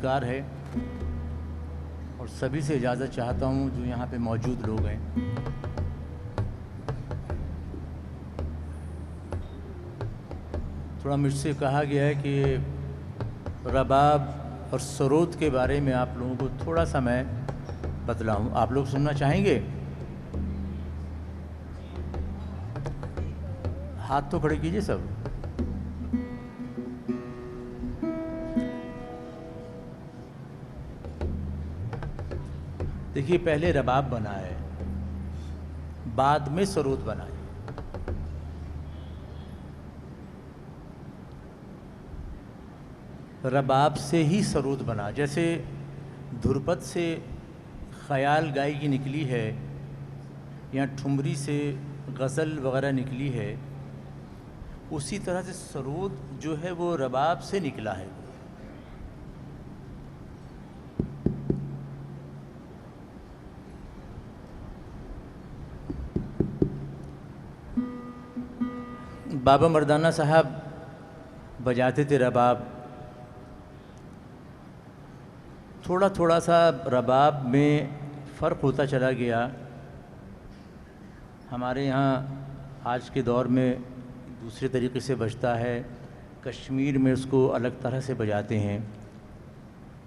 नमस्कार है और सभी से इजाज़त चाहता हूँ जो यहाँ पे मौजूद लोग हैं। थोड़ा मुझसे कहा गया है कि रबाब और सरोद के बारे में आप लोगों को थोड़ा सा मैं बतलाऊँ। आप लोग सुनना चाहेंगे? हाथ तो खड़े कीजिए सब। देखिए, पहले रबाब बना है, बाद में सरोद बना है। रबाब से ही सरोद बना। जैसे धुरपद से ख्याल गाय की निकली है या ठुमरी से गज़ल वगैरह निकली है, उसी तरह से सरोद जो है वो रबाब से निकला है। बाबा मर्दाना साहब बजाते थे रबाब। थोड़ा थोड़ा सा रबाब में फ़र्क होता चला गया। हमारे यहाँ आज के दौर में दूसरे तरीके से बजता है, कश्मीर में उसको अलग तरह से बजाते हैं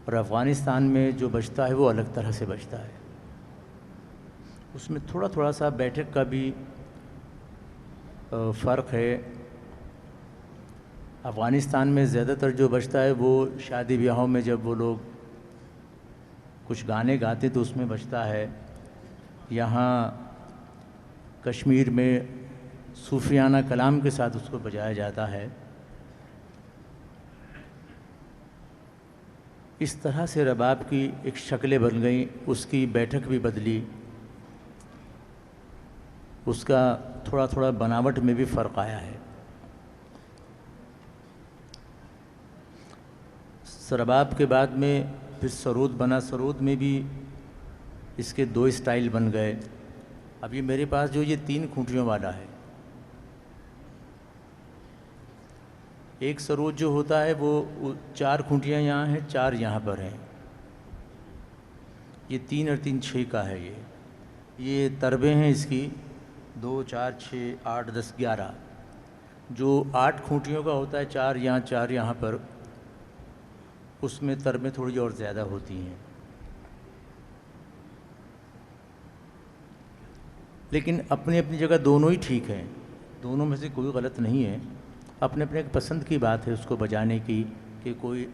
और अफ़गानिस्तान में जो बजता है वो अलग तरह से बजता है। उसमें थोड़ा थोड़ा सा बैठक का भी फ़र्क है। अफ़गानिस्तान में ज़्यादातर जो बजता है वो शादी ब्याहों में जब वो लोग कुछ गाने गाते तो उसमें बजता है। यहाँ कश्मीर में सूफियाना कलाम के साथ उसको बजाया जाता है। इस तरह से रबाब की एक शक्लें बन गई, उसकी बैठक भी बदली, उसका थोड़ा थोड़ा बनावट में भी फ़र्क आया है। रबाब के बाद में फिर सरोद बना। सरोद में भी इसके दो स्टाइल बन गए। अब ये मेरे पास जो ये 3 खूंटियों वाला है, एक सरोद जो होता है वो 4 खूंटियाँ यहाँ हैं, 4 यहाँ पर हैं। ये 3 और 3 6 का है। ये तरबे हैं इसकी 2 4 6 8 10 11। जो 8 खूंटियों का होता है, 4 यहाँ 4 यहाँ पर, उसमें तरबें थोड़ी और ज़्यादा होती हैं। लेकिन अपनी अपनी जगह दोनों ही ठीक हैं, दोनों में से कोई गलत नहीं है। अपने अपने एक पसंद की बात है उसको बजाने की, कि कोई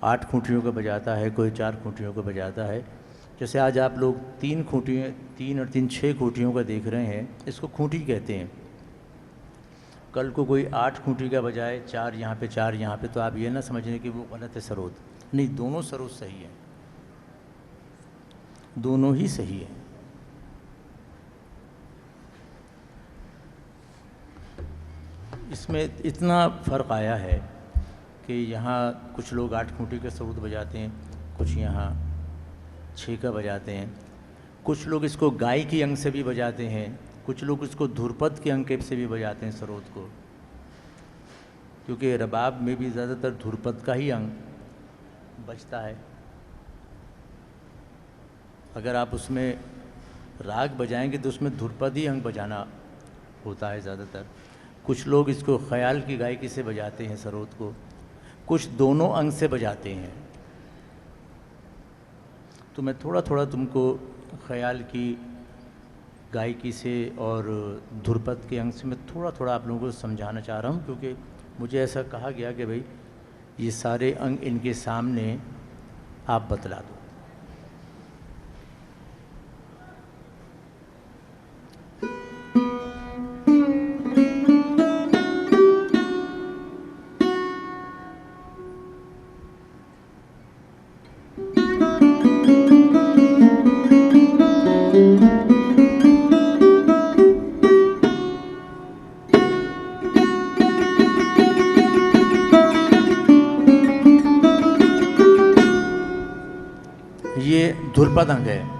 8 खूंटियों का बजाता है, कोई 4 खूंटियों का बजाता है। जैसे आज आप लोग 3 खूंटियाँ, 3 और 3 6 खूंटियों का देख रहे हैं, इसको खूंटी कहते हैं। कल को कोई 8 खूंटी का बजाए, 4 यहाँ पे 4 यहाँ पे, तो आप ये ना समझें कि वो गलत है सरोद। नहीं, दोनों सरोद सही है, दोनों ही सही है। इसमें इतना फ़र्क आया है कि यहाँ कुछ लोग 8 खूंटी का सरोद बजाते हैं, कुछ यहाँ 6 का बजाते हैं। कुछ लोग इसको गाय की अंग से भी बजाते हैं, कुछ लोग इसको धुरपद के अंग से भी बजाते हैं सरोद को, क्योंकि रबाब में भी ज़्यादातर धुरपद का ही अंग बजता है। अगर आप उसमें राग बजाएंगे तो उसमें धुरपद ही अंग बजाना होता है ज़्यादातर। कुछ लोग इसको ख्याल की गायकी से बजाते हैं सरोद को, कुछ दोनों अंग से बजाते हैं। तो मैं थोड़ा थोड़ा तुमको ख्याल की गायकी से और धुरपद के अंग से मैं थोड़ा थोड़ा आप लोगों को समझाना चाह रहा हूँ, क्योंकि मुझे ऐसा कहा गया कि भाई ये सारे अंग इनके सामने आप बतला दो। ये धुरपद अंग है।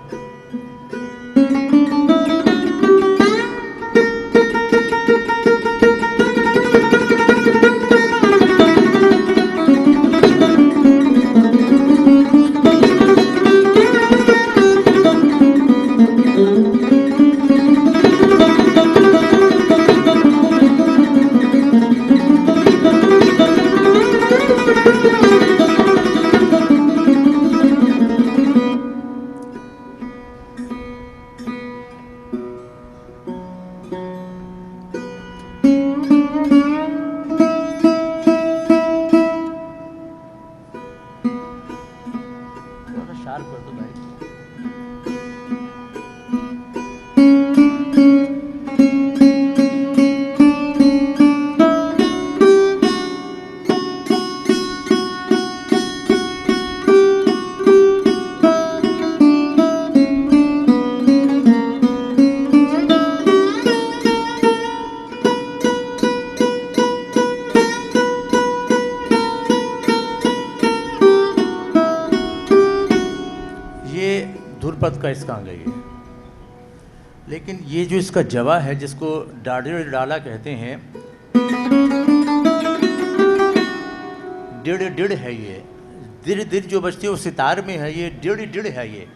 का इसका अंग है ये। लेकिन ये जो इसका जवा है, जिसको डाढ़े डाला कहते हैं, डिड़ डिड़ है ये। दिर दिर जो बजती है वो सितार में है, ये डिड़ डिड़ है ये।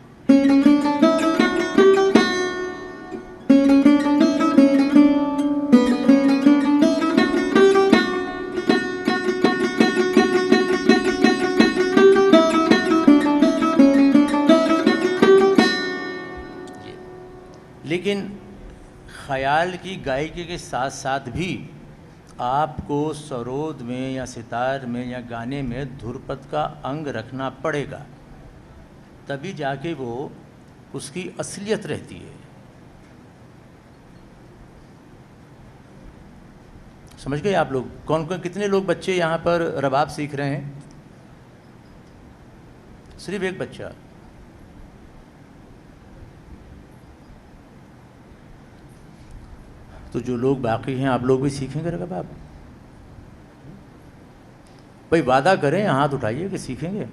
लेकिन ख्याल की गायकी के साथ साथ भी आपको सरोद में या सितार में या गाने में धुरपद का अंग रखना पड़ेगा, तभी जाके वो उसकी असलियत रहती है। समझ गए आप लोग? कौन कौन, कितने लोग बच्चे यहाँ पर रबाब सीख रहे हैं? सिर्फ एक बच्चा। तो जो लोग बाकी हैं, आप लोग भी सीखेंगे रबाब? भाई वादा करें, हाथ उठाइए कि सीखेंगे।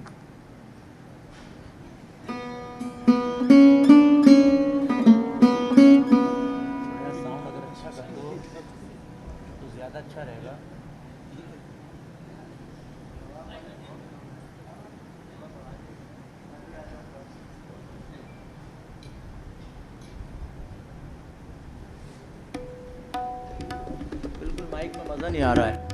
साउंड अगर अच्छा कर दो तो ज़्यादा अच्छा रहेगा। बिल्कुल माइक में मज़ा नहीं आ रहा है।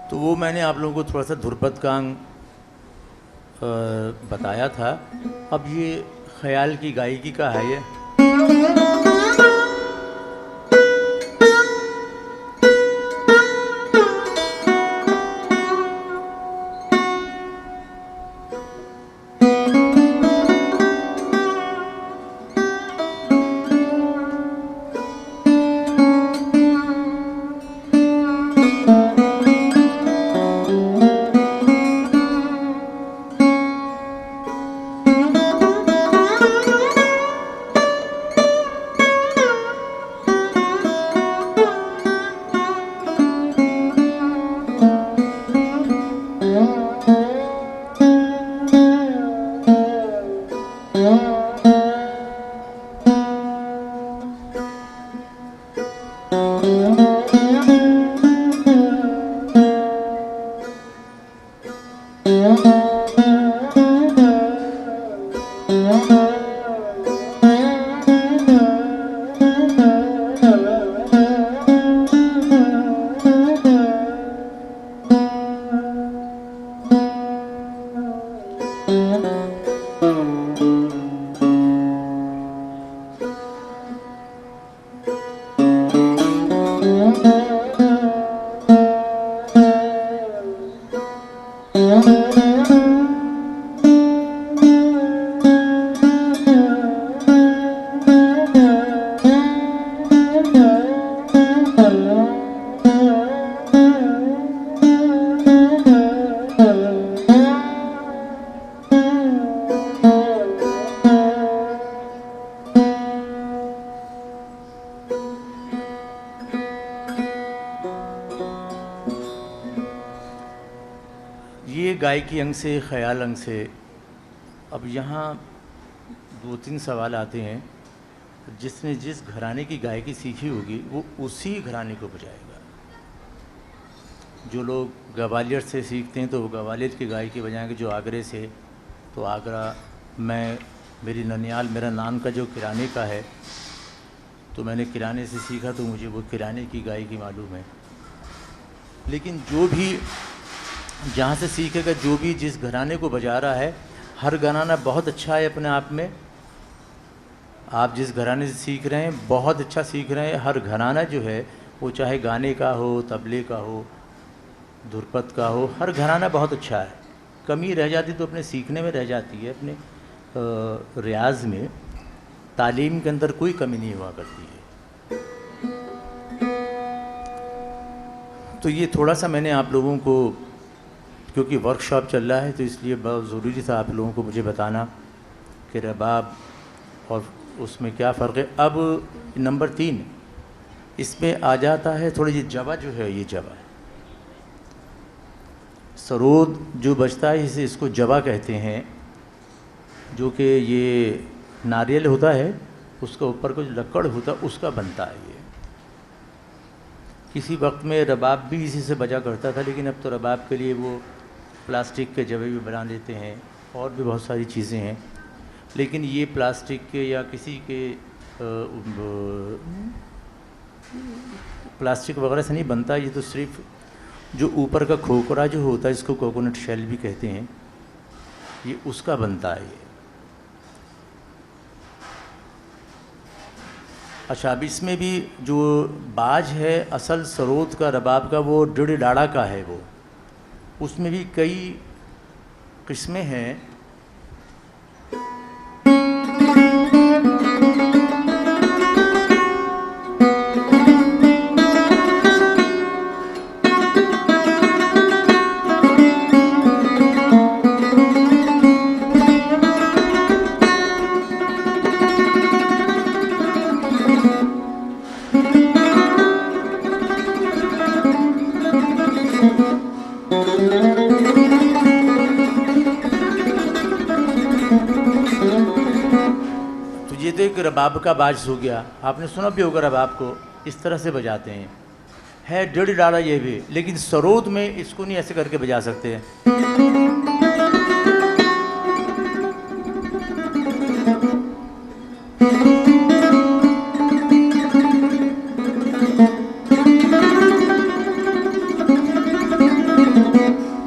तो वो मैंने आप लोगों को थोड़ा सा धुरपद का अंग बताया था। अब ये ख्याल की गायकी का है ये। गायकी अंग से, ख्याल अंग से, अब यहाँ 2-3 सवाल आते हैं। जिसने जिस घराने की गायकी सीखी होगी वो उसी घराने को बजाएगा। जो लोग ग्वालियर से सीखते हैं तो वो ग्वालियर की गायकी बजाएंगे, जो आगरे से तो आगरा। मेरी ननियाल, मेरा नाम का जो किराने का है तो मैंने किराने से सीखा तो मुझे वो किराने की गायकी मालूम है। लेकिन जो भी जहाँ से सीखेगा, जो भी जिस घराने को बजा रहा है, हर घराना बहुत अच्छा है अपने आप में। आप जिस घराने से सीख रहे हैं बहुत अच्छा सीख रहे हैं। हर घराना जो है वो चाहे गाने का हो, तबले का हो, धुरपद का हो, हर घराना बहुत अच्छा है। कमी रह जाती तो अपने सीखने में रह जाती है, अपने रियाज में, तालीम के अंदर कोई कमी नहीं हुआ करती है। तो ये थोड़ा सा मैंने आप लोगों को, क्योंकि वर्कशॉप चल रहा है तो इसलिए बहुत ज़रूरी था आप लोगों को मुझे बताना कि रबाब और उसमें क्या फ़र्क है। अब नंबर 3 इसमें आ जाता है थोड़ी जी जवा जो है, ये जवा सरोद जो बजता है इसको जवा कहते हैं, जो कि ये नारियल होता है उसका ऊपर कुछ लकड़ होता है उसका बनता है। ये किसी वक्त में रबाब भी इसी से बजा करता था, लेकिन अब तो रबाब के लिए वो प्लास्टिक के जवे भी बना लेते हैं और भी बहुत सारी चीज़ें हैं। लेकिन ये प्लास्टिक के या किसी के प्लास्टिक वगैरह से नहीं बनता। ये तो सिर्फ जो ऊपर का खोखरा जो होता है, इसको कोकोनट शेल भी कहते हैं, ये उसका बनता है ये। अच्छा, अब इसमें भी जो बाज है असल सरोद का, रबाब का, वो डिड़ डाड़ा का है। वो उसमें भी कई किस्में हैं। रबाब का बाज हो गया, आपने सुना भी होगा रबाब को इस तरह से बजाते हैं, है डिड़ डाला ये भी। लेकिन सरोद में इसको नहीं ऐसे करके बजा सकते हैं।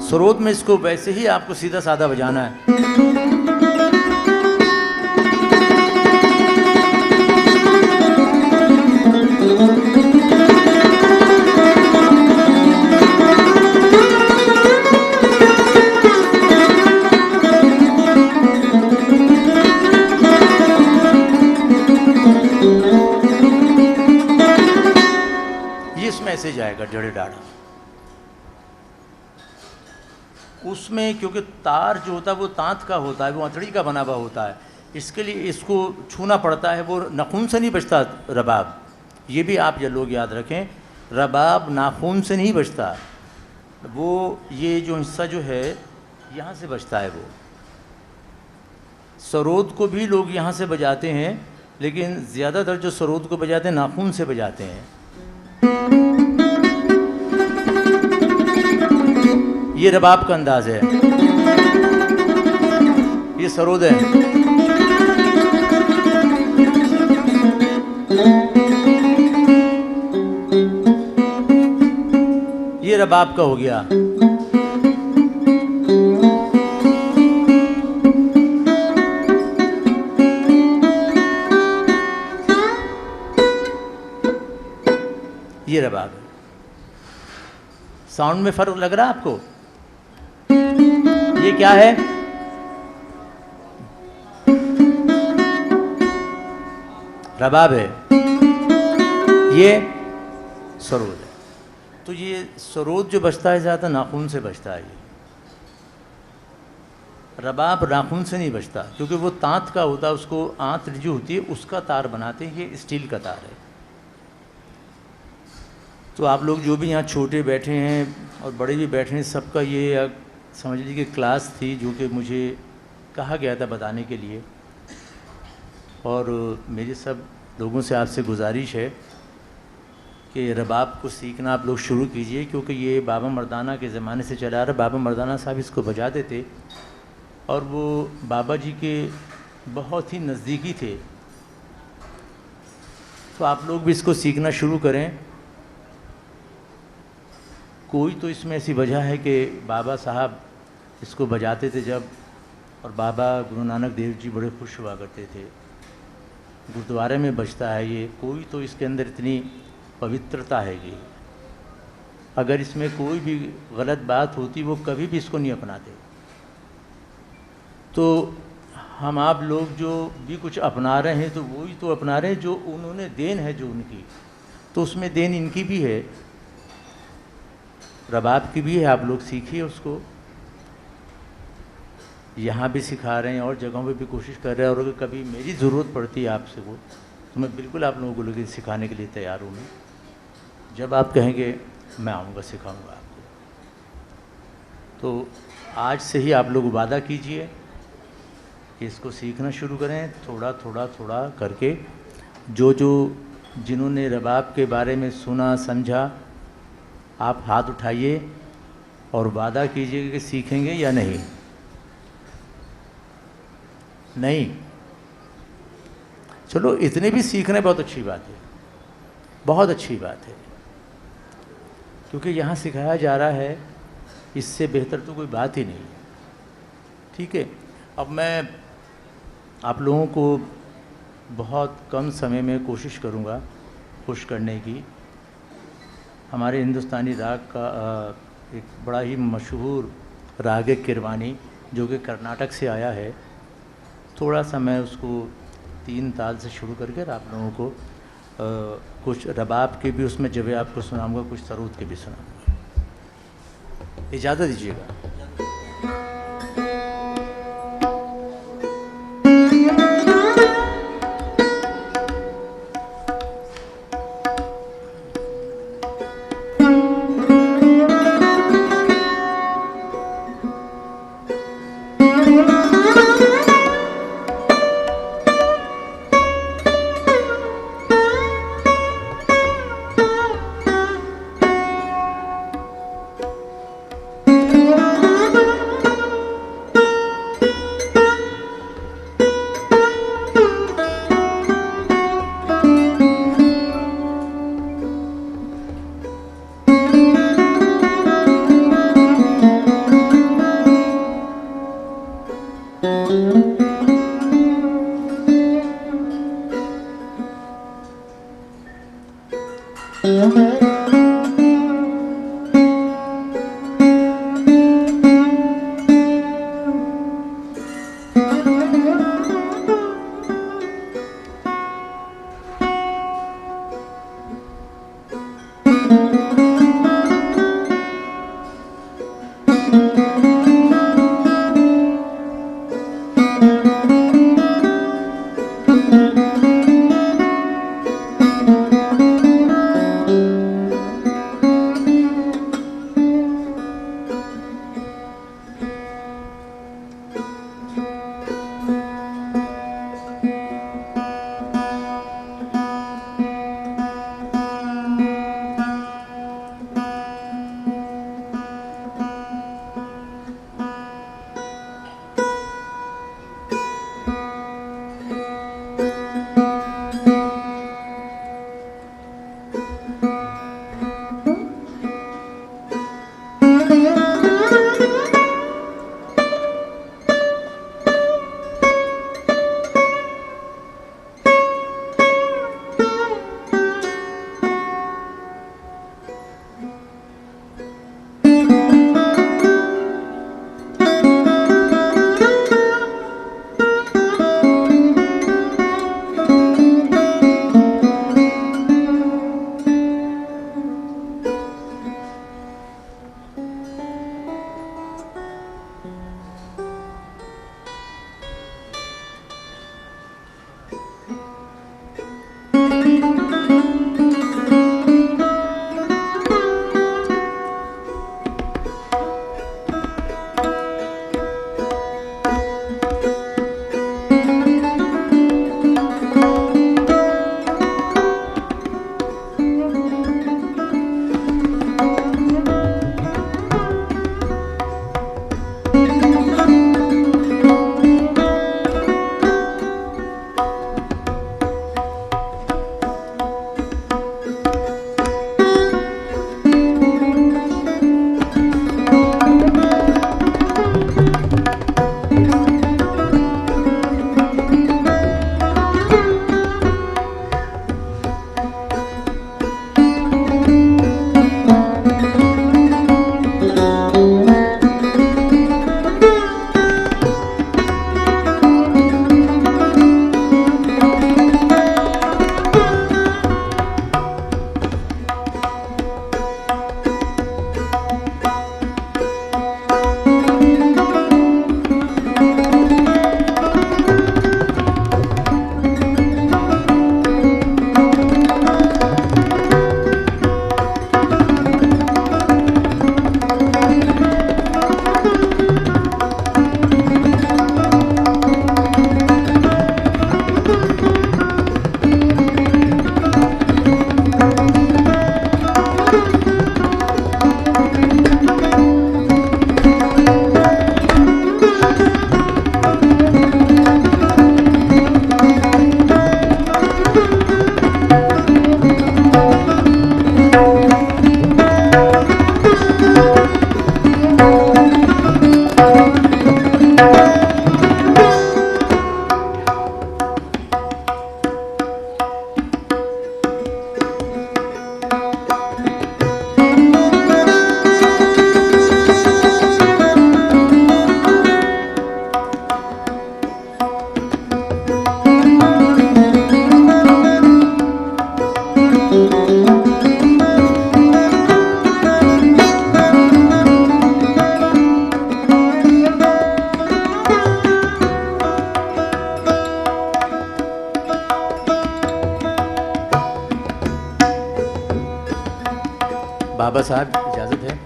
सरोद में इसको वैसे ही आपको सीधा साधा बजाना है। ऐसे जाएगा जड़े डाड़ा। उसमें क्योंकि तार जो होता है वो तांत का होता है, वो अंतड़ी का बना हुआ होता है, इसके लिए इसको छूना पड़ता है। वो नाखून से नहीं बजता रबाब, ये भी आप ये लोग याद रखें। रबाब नाखून से नहीं बजता, वो ये जो हिस्सा जो है यहाँ से बजता है। वो सरोद को भी लोग यहाँ से बजाते हैं, लेकिन ज़्यादातर जो सरोद को बजाते हैं नाखून से बजाते हैं। ये रबाब का अंदाज है, ये सरोद है। ये रबाब का हो गया। ये रबाब। साउंड में फर्क लग रहा है आपको? ये क्या है? रबाब है, ये सरोद है। तो ये सरोद जो बजता है ज़्यादा नाखून से बजता है। ये रबाब नाखून से नहीं बजता, क्योंकि वो तांत का होता है, उसको आंत जो होती है उसका तार बनाते हैं। ये स्टील का तार है। तो आप लोग जो भी यहाँ छोटे बैठे हैं और बड़े भी बैठे हैं, सबका ये समझ लीजिए कि क्लास थी जो कि मुझे कहा गया था बताने के लिए, और मेरी सब लोगों से आपसे गुजारिश है कि रबाब को सीखना आप लोग शुरू कीजिए, क्योंकि ये बाबा मर्दाना के ज़माने से चला आ रहा है। बाबा मर्दाना साहब इसको बजाते थे और वो बाबा जी के बहुत ही नज़दीकी थे। तो आप लोग भी इसको सीखना शुरू करें। कोई तो इसमें ऐसी वजह है कि बाबा साहब इसको बजाते थे जब, और बाबा गुरु नानक देव जी बड़े खुश हुआ करते थे। गुरुद्वारे में बजता है ये, कोई तो इसके अंदर इतनी पवित्रता है कि अगर इसमें कोई भी गलत बात होती वो कभी भी इसको नहीं अपनाते। तो हम आप लोग जो भी कुछ अपना रहे हैं तो वही तो अपना रहे हैं जो उन्होंने देन है, जो उनकी, तो उसमें देन इनकी भी है, रबाब की भी है। आप लोग सीखिए उसको, यहाँ भी सिखा रहे हैं और जगहों पे भी कोशिश कर रहे हैं, और अगर कभी मेरी ज़रूरत पड़ती है आपसे वो, तो मैं बिल्कुल आप लोगों को सिखाने के लिए तैयार हूँ। मैं जब आप कहेंगे मैं आऊँगा, सिखाऊँगा आपको। तो आज से ही आप लोग वादा कीजिए कि इसको सीखना शुरू करें, थोड़ा थोड़ा थोड़ा करके। जो जो जिन्होंने रबाब के बारे में सुना समझा, आप हाथ उठाइए और वादा कीजिए कि सीखेंगे या नहीं। नहीं, चलो इतने भी सीख रहे हैं, बहुत अच्छी बात है, बहुत अच्छी बात है, क्योंकि यहाँ सिखाया जा रहा है, इससे बेहतर तो कोई बात ही नहीं है। ठीक है, अब मैं आप लोगों को बहुत कम समय में कोशिश करूँगा खुश करने की। हमारे हिंदुस्तानी राग का एक बड़ा ही मशहूर राग है किरवानी, जो कि कर्नाटक से आया है। थोड़ा सा मैं उसको 3 ताल से शुरू करके आप लोगों को कुछ रबाब के भी उसमें जब आपको सुनाऊंगा, कुछ सरूद के भी सुनाऊंगा। इजाज़त दीजिएगा। बाबा साहब इजाज़त है।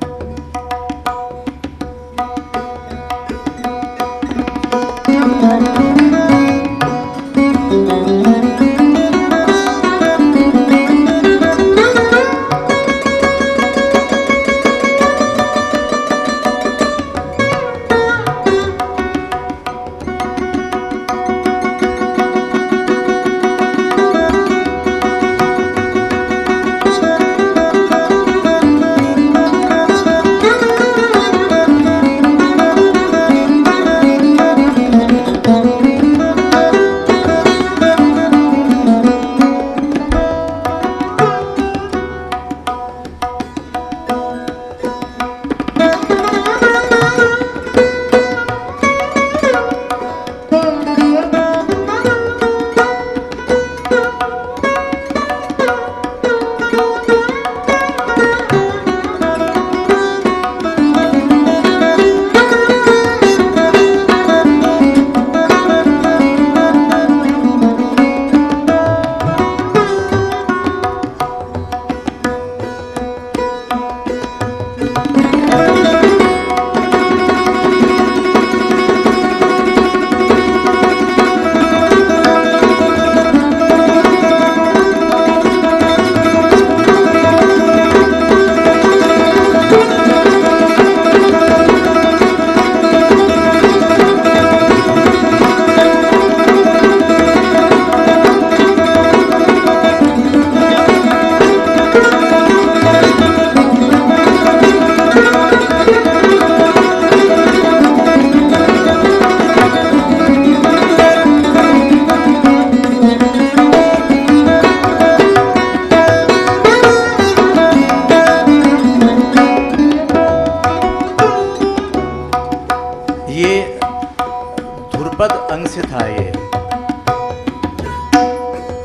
ध्रुपद अंग से था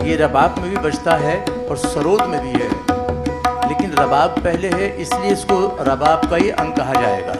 ये रबाब में भी बजता है और सरोद में भी है, लेकिन रबाब पहले है इसलिए इसको रबाब का ही अंग कहा जाएगा।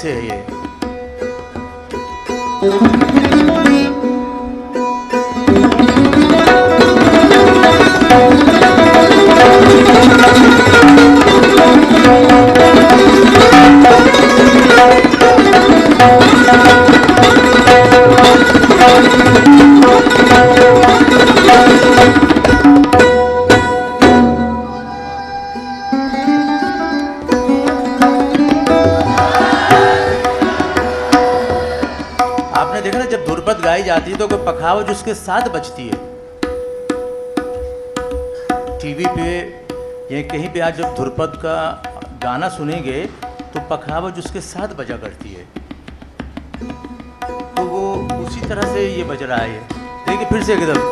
से है ये। आपने देखा ना, जब धुरपद गाई जाती है तो कोई पखावज उसके साथ बजती है। टीवी पे या कहीं पे आज जब धुरपद का गाना सुनेंगे तो पखावज उसके साथ बजा करती है। तो वो उसी तरह से ये बज रहा है। देखिए फिर से एकदम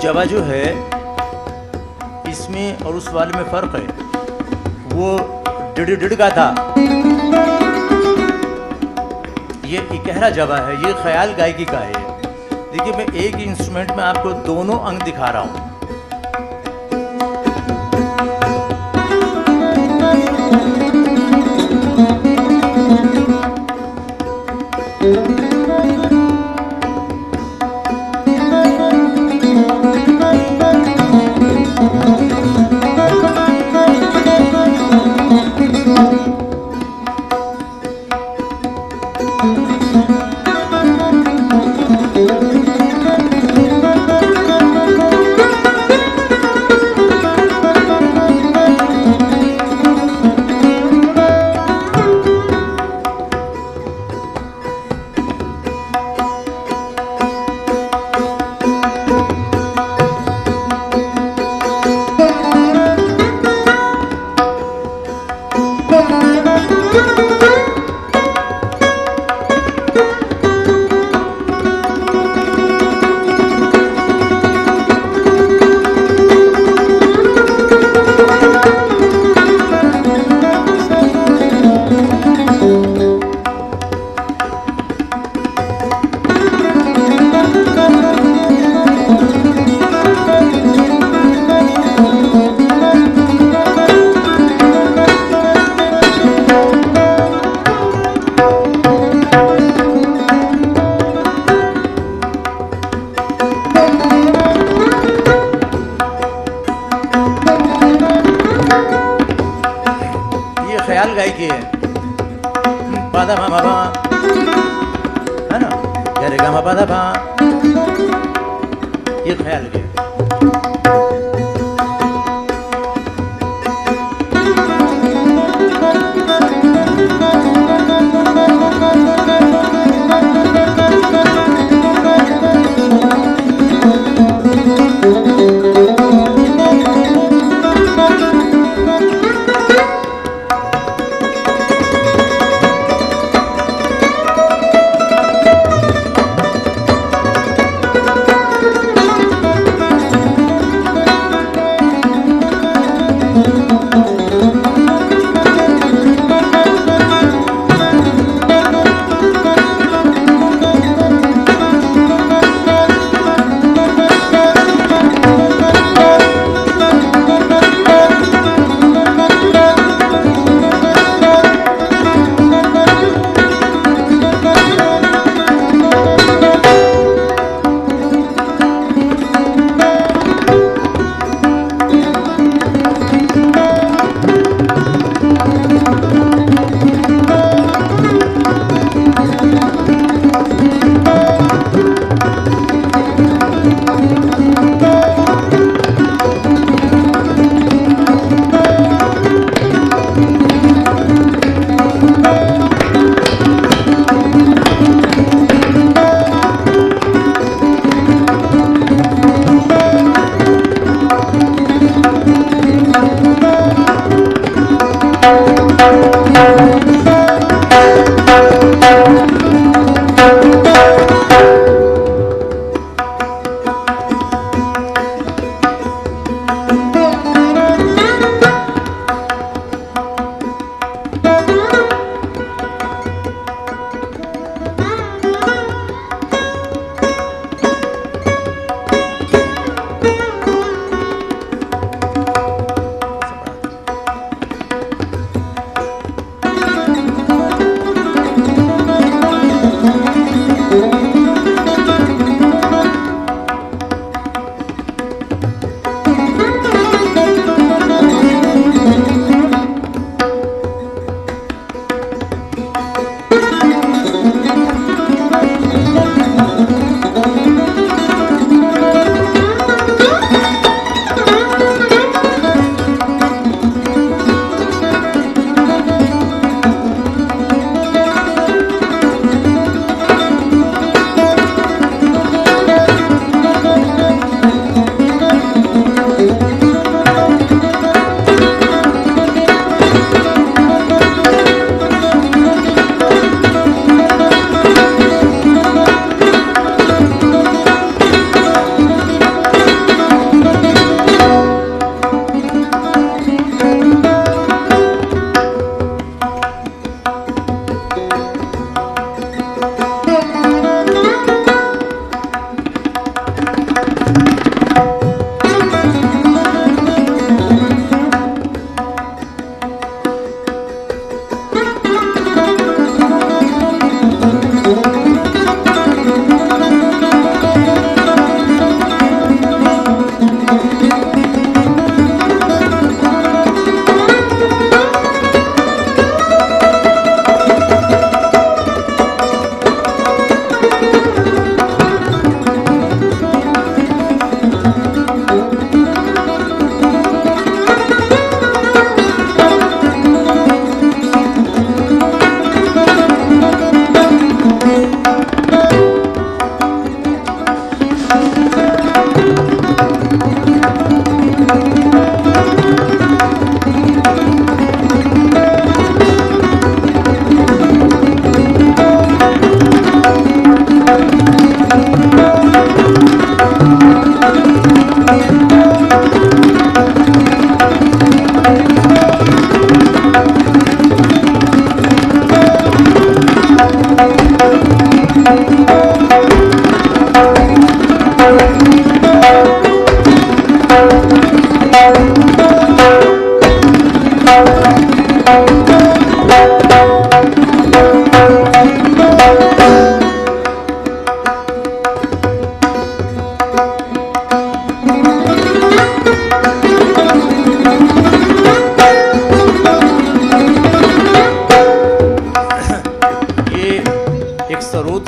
जवा जो है इसमें और उस वाले में फ़र्क है। वो डिड डिड का था, ये इकहरा जवा है, ये ख्याल गायकी का है। देखिए मैं एक ही इंस्ट्रूमेंट में आपको दोनों अंग दिखा रहा हूँ। पादा पा मा पा, है ना, ग रे गा मा पादा पा, ये ख्याल गया।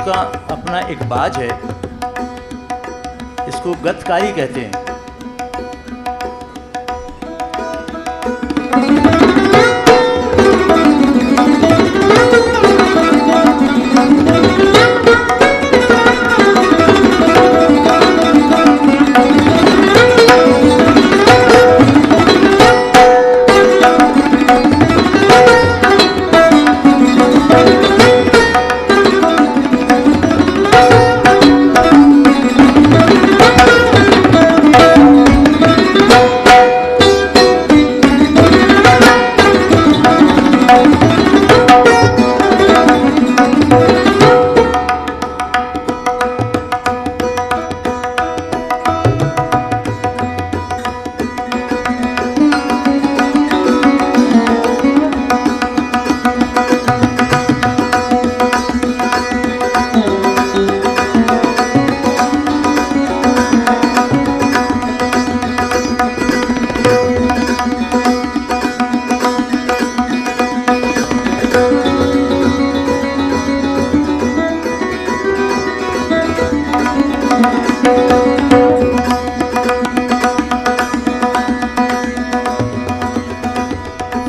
उसका अपना एक बाज है, इसको गतकारी कहते हैं।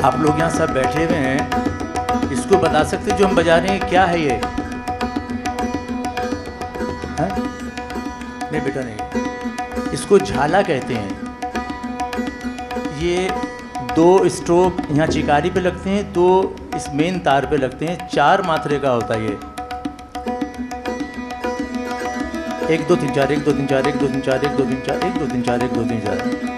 आप लोग यहाँ सब बैठे हुए हैं, इसको बता सकते जो हम बजा रहे हैं क्या है ये? है? नहीं बेटा नहीं, इसको झाला कहते हैं। ये 2 स्ट्रोक यहाँ चिकारी पे लगते हैं, 2 इस मेन तार पे लगते हैं, 4 मात्रे का होता है ये। 1 2 3 4 1 2 3 4 1 2 3 4 1 2 3 4 1 2 3 4 1 2 3 4।